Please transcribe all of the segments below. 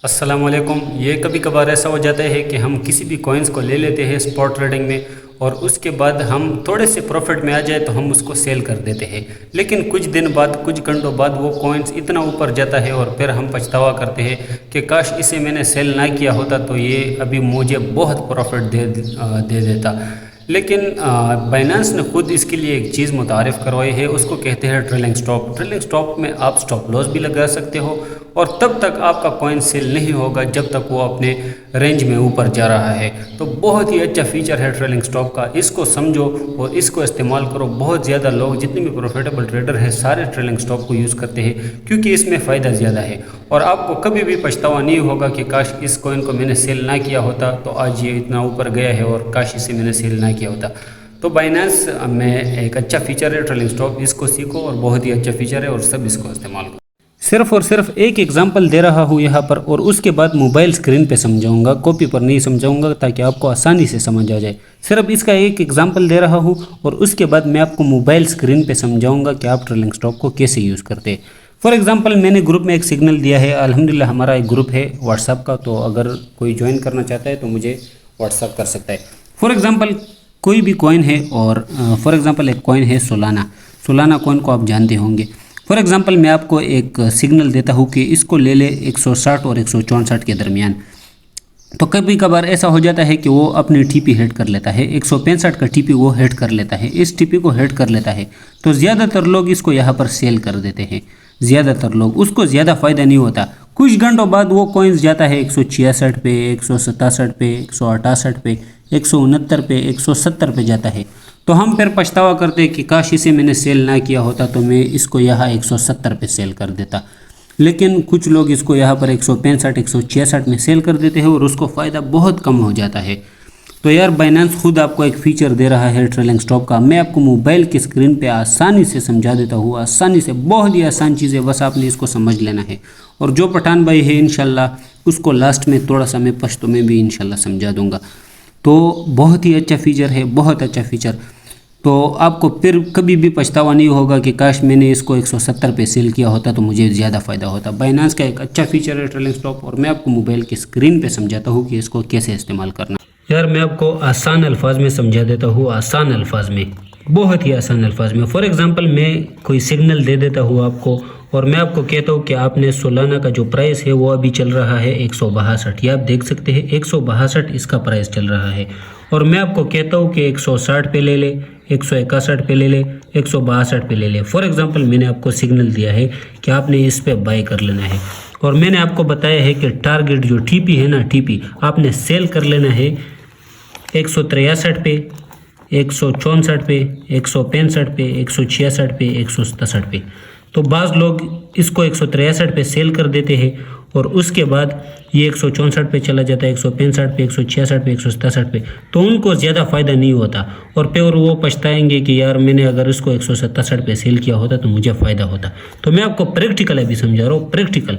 अस्सलाम वालेकुम। ये कभी कभार ऐसा हो जाता है कि हम किसी भी कॉइन्स को ले लेते हैं स्पॉट ट्रेडिंग में और उसके बाद हम थोड़े से प्रॉफिट में आ जाए तो हम उसको सेल कर देते हैं। लेकिन कुछ दिन बाद, कुछ घंटों बाद वो कॉइन्स इतना ऊपर जाता है और फिर हम पछतावा करते हैं कि काश इसे मैंने सेल ना किया होता तो ये अभी मुझे बहुत प्रॉफिट दे देता। लेकिन बाइनेंस ने खुद इसके लिए एक चीज़ मुतारिफ़ करवाई है, उसको कहते हैं ट्रेलिंग स्टॉप। ट्रेलिंग स्टॉप में आप स्टॉप लॉस भी लगा सकते हो और तब तक आपका कॉइन सेल नहीं होगा जब तक वो अपने रेंज में ऊपर जा रहा है। तो बहुत ही अच्छा फीचर है ट्रेलिंग स्टॉप का, इसको समझो और इसको इस्तेमाल करो। बहुत ज़्यादा लोग, जितने भी प्रॉफिटेबल ट्रेडर हैं, सारे ट्रेलिंग स्टॉप को यूज़ करते हैं क्योंकि इसमें फ़ायदा ज़्यादा है और आपको कभी भी पछतावा नहीं होगा कि काश इस कॉइन को मैंने सेल ना किया होता तो आज ये इतना ऊपर गया है और काश इसे मैंने सेल ना किया होता। तो बाइनेंस में एक अच्छा फीचर है ट्रेलिंग स्टॉप, इसको सीखो और बहुत ही अच्छा फीचर है और सब इसको इस्तेमाल करो। सिर्फ और सिर्फ एक एग्जांपल दे रहा हूँ यहाँ पर और उसके बाद मोबाइल स्क्रीन पे समझाऊंगा, कॉपी पर नहीं समझाऊंगा ताकि आपको आसानी से समझ आ जाए। सिर्फ इसका एक एग्जांपल दे रहा हूँ और उसके बाद मैं आपको मोबाइल स्क्रीन पे समझाऊंगा कि आप ट्रेलिंग स्टॉप को कैसे यूज़ करते हैं। फॉर एग्जांपल मैंने ग्रुप में एक सिग्नल दिया है, अल्हम्दुलिल्लाह हमारा एक ग्रुप है व्हाट्सएप का, तो अगर कोई ज्वाइन करना चाहता है तो मुझे व्हाट्सएप कर सकता है। फॉर एग्जांपल कोई भी कॉइन है और फॉर एग्जांपल एक कॉइन है सोलाना कॉइन को आप जानते होंगे। फॉर एग्जांपल मैं आपको एक सिग्नल देता हूँ कि इसको ले ले 160 और 164 के दरमियान। तो कभी कभार ऐसा हो जाता है कि वो अपनी टीपी हिट कर लेता है, 165 का टीपी वो हिट कर लेता है, इस टीपी को हिट कर लेता है तो ज़्यादातर लोग इसको यहाँ पर सेल कर देते हैं। ज़्यादातर लोग, उसको ज़्यादा फ़ायदा नहीं होता। कुछ घंटों बाद वो कॉइन्स जाता है 166 पे, 167 पे, 168 पे, 169 पे, 170 पे जाता है। तो हम फिर पछतावा करते हैं कि काश इसे मैंने सेल ना किया होता तो मैं इसको यहाँ 170 पे सेल कर देता। लेकिन कुछ लोग इसको यहाँ पर 165, 166 में सेल कर देते हैं और उसको फ़ायदा बहुत कम हो जाता है। तो यार बाइनेंस खुद आपको एक फ़ीचर दे रहा है ट्रेलिंग स्टॉप का। मैं आपको मोबाइल की स्क्रीन पे आसानी से समझा देता हूँ, आसानी से, बहुत ही आसान चीज़ है, बस आपने इसको समझ लेना है। और जो पठान भाई है इंशाल्लाह उसको लास्ट में थोड़ा सा मैं पश्तो में भी इंशाल्लाह समझा दूँगा। तो बहुत ही अच्छा फीचर है, बहुत अच्छा फीचर। तो आपको फिर कभी भी पछतावा नहीं होगा कि काश मैंने इसको 170 पे सेल किया होता तो मुझे ज़्यादा फ़ायदा होता। बाइनेंस का एक अच्छा फीचर है ट्रेलिंग स्टॉप और मैं आपको मोबाइल की स्क्रीन पे समझाता हूँ कि इसको कैसे इस्तेमाल करना। यार मैं आपको आसान अल्फाज में समझा देता हूँ, आसान अल्फाज में, बहुत ही आसान अल्फाज में। फॉर एग्जांपल मैं कोई सिग्नल दे देता हूँ आपको और मैं आपको कहता हूँ कि आपने सोलाना का जो प्राइस है वो अभी चल रहा है 162, ये आप देख सकते हैं 162 इसका प्राइस चल रहा है। और मैं आपको कहता हूँ कि 160 पे ले ले, 161 पे ले ले, 162 पे ले ले। फॉर एग्जांपल मैंने आपको सिग्नल दिया है कि आपने इस पे बाय कर लेना है और मैंने आपको बताया है कि टारगेट जो टीपी है ना, टीपी आपने सेल कर लेना है 163 पे, 164 पे, 165 पे, 166 पे, 167 पे। तो बाज़ लोग इसको 163 पे सेल कर देते हैं और उसके बाद ये 164 पे चला जाता है, 165 पे, 166 पे, 167 पे। तो उनको ज़्यादा फ़ायदा नहीं होता और फिर वो पछताएंगे कि यार मैंने अगर इसको 167 पे सेल किया होता तो मुझे फ़ायदा होता। तो मैं आपको प्रैक्टिकल अभी समझा रहा हूँ, प्रैक्टिकल।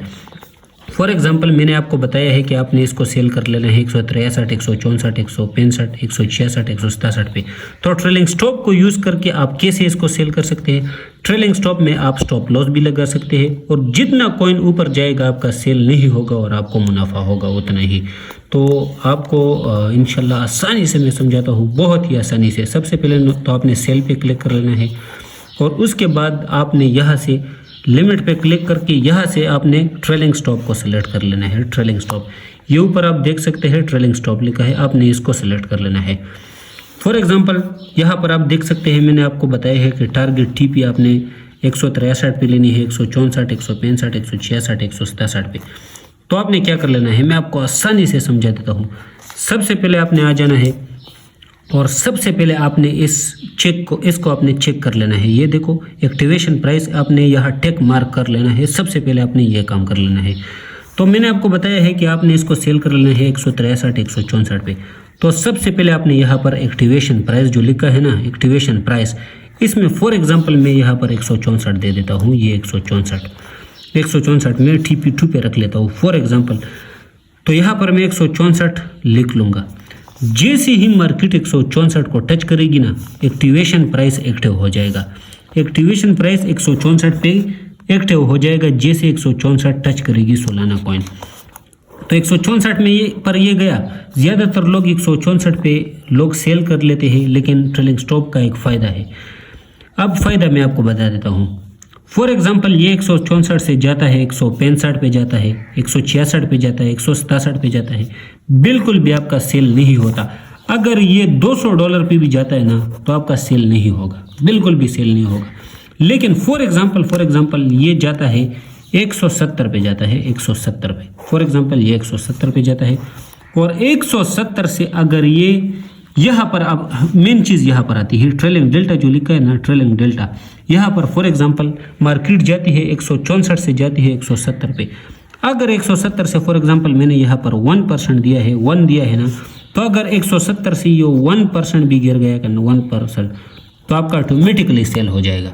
फॉर एग्जांपल मैंने आपको बताया है कि आपने इसको सेल कर लेना है 163, 164, 165, 166, 167 पे। तो ट्रेलिंग स्टॉप को यूज़ करके आप कैसे इसको सेल कर सकते हैं? ट्रेलिंग स्टॉप में आप स्टॉप लॉस भी लगा सकते हैं और जितना कॉइन ऊपर जाएगा आपका सेल नहीं होगा और आपको मुनाफा होगा उतना ही। तो आपको इंशाल्लाह आसानी से मैं समझाता हूँ, बहुत ही आसानी से। सबसे पहले तो आपने सेल पे क्लिक कर लेना है और उसके बाद आपने यहाँ से लिमिट पे क्लिक करके यहाँ से आपने ट्रेलिंग स्टॉप को सिलेक्ट कर लेना है। ट्रेलिंग स्टॉप ये ऊपर आप देख सकते हैं ट्रेलिंग स्टॉप लिखा है, आपने इसको सिलेक्ट कर लेना है। फॉर एग्जांपल यहाँ पर आप देख सकते हैं मैंने आपको बताया है कि टारगेट टीपी आपने 163 पे लेनी है, 164, 165, 166, 167 पे। तो आपने क्या कर लेना है, मैं आपको आसानी से समझा देता हूँ। सबसे पहले आपने आ जाना है और सबसे पहले आपने इसको आपने चेक कर लेना है। ये देखो एक्टिवेशन प्राइस आपने यहाँ टेक मार्क कर लेना है। सबसे पहले आपने ये काम कर लेना है। तो मैंने आपको बताया है कि आपने इसको सेल कर लेना है 163, 164 पे। तो सबसे पहले आपने यहाँ पर एक्टिवेशन प्राइस जो लिखा है ना, एक्टिवेशन प्राइस, इसमें फॉर एग्जाम्पल मैं यहाँ पर 164 दे देता हूँ। ये 164 मैं TP2 पे रख लेता हूँ फॉर एग्जाम्पल। तो यहाँ पर मैं 164 लिख लूँगा। जैसे ही मार्केट 164 को टच करेगी ना, एक्टिवेशन प्राइस एक्टिव हो जाएगा। एक्टिवेशन प्राइस 164 पे एक्टिव हो जाएगा जैसे 164 टच करेगी सोलाना कॉइन। तो 164 में ये गया। ज़्यादातर लोग 164 पे लोग सेल कर लेते हैं, लेकिन ट्रेलिंग स्टॉप का एक फ़ायदा है। अब फ़ायदा मैं आपको बता देता हूँ। फॉर एग्जांपल ये 164 से जाता है 165 पे जाता है, 166 पे जाता है, 167 पे जाता है, बिल्कुल भी आपका सेल नहीं होता। अगर ये $200 पे भी जाता है ना तो आपका सेल नहीं होगा, बिल्कुल भी सेल नहीं होगा। लेकिन फॉर एग्जांपल ये जाता है 170 पे जाता है, 170 पे, फॉर एग्जांपल ये 170 पे जाता है और 170 से अगर ये यहाँ पर, अब मेन चीज़ यहाँ पर आती है ट्रेलिंग डेल्टा जो लिखा है ना, ट्रेलिंग डेल्टा। यहाँ पर फॉर एग्जांपल मार्केट जाती है 164 से जाती है 170 पे। अगर 170 से फॉर एग्जांपल मैंने यहाँ पर 1% दिया है, 1 दिया है ना, तो अगर 170 से ये 1% भी गिर गया करना 1%, तो आपका ऑटोमेटिकली सेल हो जाएगा।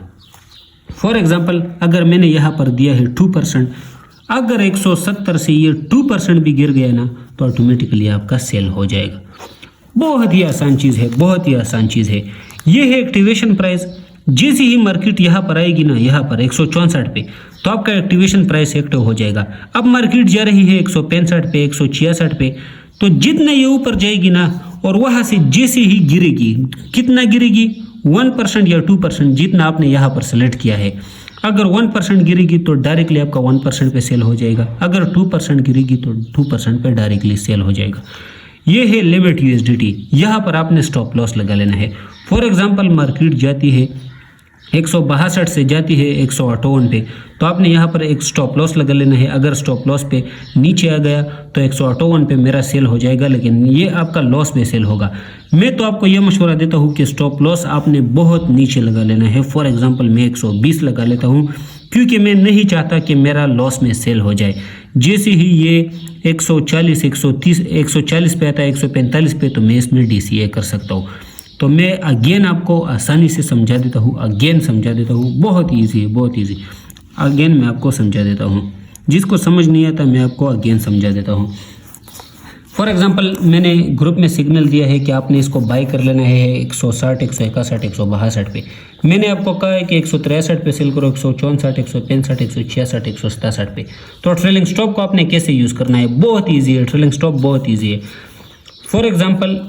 फॉर एग्जांपल अगर मैंने यहाँ पर दिया है 2%, अगर 170 से ये 2% भी गिर गया ना तो ऑटोमेटिकली आपका सेल हो जाएगा। बहुत ही आसान चीज़ है, बहुत ही आसान चीज़ है। ये है एक्टिवेशन प्राइस। जैसे ही मार्केट यहाँ पर आएगी ना, यहाँ पर 164 पे, तो आपका एक्टिवेशन प्राइस एक्टिव हो जाएगा। अब मार्केट जा रही है 165 पे, 166 पे, तो जितना ये ऊपर जाएगी ना और वहाँ से जैसे ही गिरेगी, कितना गिरेगी, 1% या 2%, जितना आपने यहाँ पर सेलेक्ट किया है। अगर 1% गिरेगी तो डायरेक्टली आपका 1% पे सेल हो जाएगा, अगर 2% गिरेगी तो 2% पे डायरेक्टली सेल हो जाएगा। ये है लिमिट USDT। यहाँ पर आपने स्टॉप लॉस लगा लेना है। फॉर एग्जांपल मार्केट जाती है 162 से जाती है 158 पे, तो आपने यहाँ पर एक स्टॉप लॉस लगा लेना है। अगर स्टॉप लॉस पे नीचे आ गया तो 158 पे मेरा सेल हो जाएगा, लेकिन ये आपका लॉस में सेल होगा। मैं तो आपको यह मशवरा देता हूँ कि स्टॉप लॉस आपने बहुत नीचे लगा लेना है। फॉर एग्जांपल मैं 120 लगा लेता हूँ, क्योंकि मैं नहीं चाहता कि मेरा लॉस में सेल हो जाए। जैसे ही ये 140, 130, 140 पे आता है, 145 पे, तो मैं इसमें DCA कर सकता हूँ। तो मैं अगेन आपको आसानी से समझा देता हूँ, अगेन समझा देता हूँ। बहुत ईजी है, बहुत ईजी। अगेन मैं आपको समझा देता हूँ, जिसको समझ नहीं आता मैं आपको अगेन समझा देता हूँ। फॉर एग्जांपल मैंने ग्रुप में सिग्नल दिया है कि आपने इसको बाय कर लेना है 160, 161, 162 पे। मैंने आपको कहा है कि 163 पे सेल करो, 164, 165, 166, 167 पे। तो ट्रेलिंग स्टॉप को आपने कैसे यूज़ करना है, बहुत ईजी है। ट्रेलिंग स्टॉप बहुत ईजी है। फॉर एग्जांपल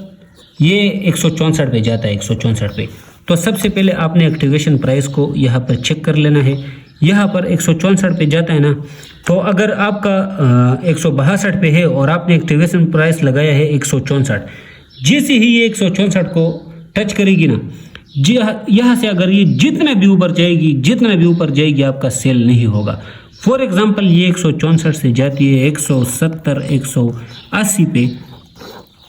ये 164 पे जाता है, 164 पे, तो सबसे पहले आपने एक्टिवेशन प्राइस को यहाँ पर चेक कर लेना है। यहाँ पर 164 पे जाता है ना, तो अगर आपका 162 पे है और आपने एक्टिवेशन प्राइस लगाया है 164, जैसे ही ये 164 को टच करेगी ना, जी यहाँ से अगर ये जितना भी ऊपर जाएगी आपका सेल नहीं होगा। फॉर एग्जांपल ये 164 से जाती है 170, 180 पे,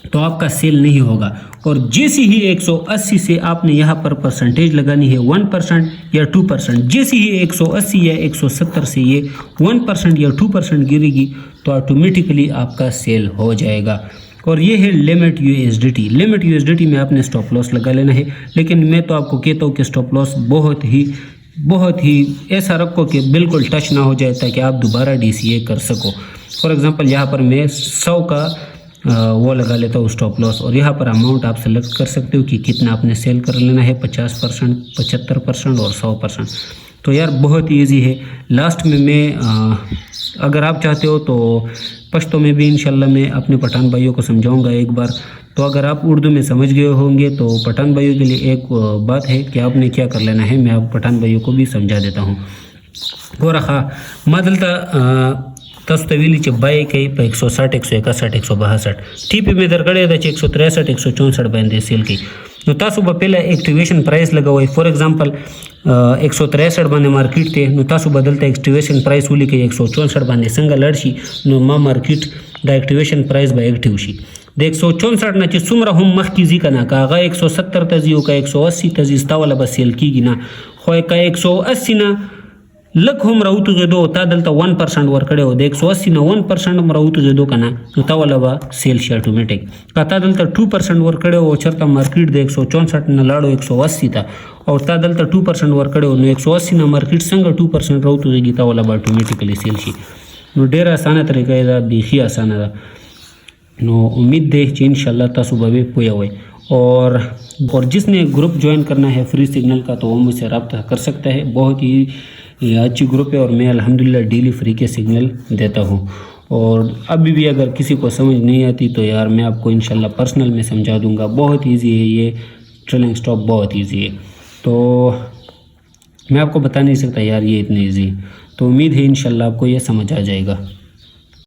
तो आपका सेल नहीं होगा। और जैसे ही 180 से आपने यहाँ पर परसेंटेज लगानी है 1% या 2%, जैसे ही 180 या 170 से ये 1% या 2% गिरेगी तो ऑटोमेटिकली आपका सेल हो जाएगा। और ये है लिमिट USDT। लिमिट USDT में आपने स्टॉप लॉस लगा लेना है, लेकिन मैं तो आपको कहता हूँ कि स्टॉप लॉस बहुत ही ऐसा रखो कि बिल्कुल टच ना हो जाए, ताकि आप दोबारा DCA कर सको। फॉर एग्जांपल यहाँ पर मैं 100 का वो लगा लेता हूँ स्टॉप लॉस, और यहाँ पर अमाउंट आप सेलेक्ट कर सकते हो कि कितना आपने सेल कर लेना है, 50%, 75% और 100%। तो यार बहुत ईजी है। लास्ट में मैं अगर आप चाहते हो तो पश्तो में भी इंशाल्लाह मैं अपने पठान भाइयों को समझाऊंगा एक बार। तो अगर आप उर्दू में समझ गए होंगे तो पठान भाइयों के लिए एक बात है कि आपने क्या कर लेना है, मैं आप पठान भाइयों को भी समझा देता हूँ। और हाँ, मदलता तस्तवीली बाई कई 160, 161, 162 TP में दरगड़े 163, 164 बांधे सेल की। तो तासुबा पहले एक्टिवेशन प्राइस लगा हुआ है। फॉर एग्जांपल 163 बांधे मार्केट थे, नो तासु बदलता एक्टिवेशन प्राइस हुई के 164 बांधे संगा लड़शी नो मा market the activation price by active she the 164 ना ची सुमरा हम मख की जी कना का 170 तजियो का 180 तजिस्ता वाला बस सेल की ना खोय का 180 ना लख हम राउतु जेदो ता दलता 1% वर कड़े हो 180 ना 1% हम राउतु जेदो कना ता वाला बा सेल शी ऑटोमेटिक का ता दलता 2% वर कड़े हो चरता मार्केट दे 164 ना लाड़ो 180 था और ता दलता 2% वर कड़े हो 180 ना मार्केट संग 2% राउतु जेगी ता वाला बा ऑटोमेटिकली सेल शी नो ढेर आसान तरीका है, बेखी आसान है। नो उम्मीद दे कि इंशाल्लाह तासु बे पोया हुए। और जिसने ग्रुप ज्वाइन करना है फ्री सिग्नल का तो वो मुझसे रब्ता कर सकता है। बहुत ही अच्छी ग्रुप है और मैं अल्हम्दुलिल्लाह डेली फ्री के सिग्नल देता हूँ। और अभी भी अगर किसी को समझ नहीं आती तो यार मैं आपको इंशाल्लाह पर्सनल में समझा दूंगा। बहुत इजी है ये ट्रेलिंग स्टॉप, बहुत इजी है। तो मैं आपको बता नहीं सकता यार ये इतनी इजी है। तो उम्मीद है इंशाल्लाह आपको ये समझ आ जाएगा।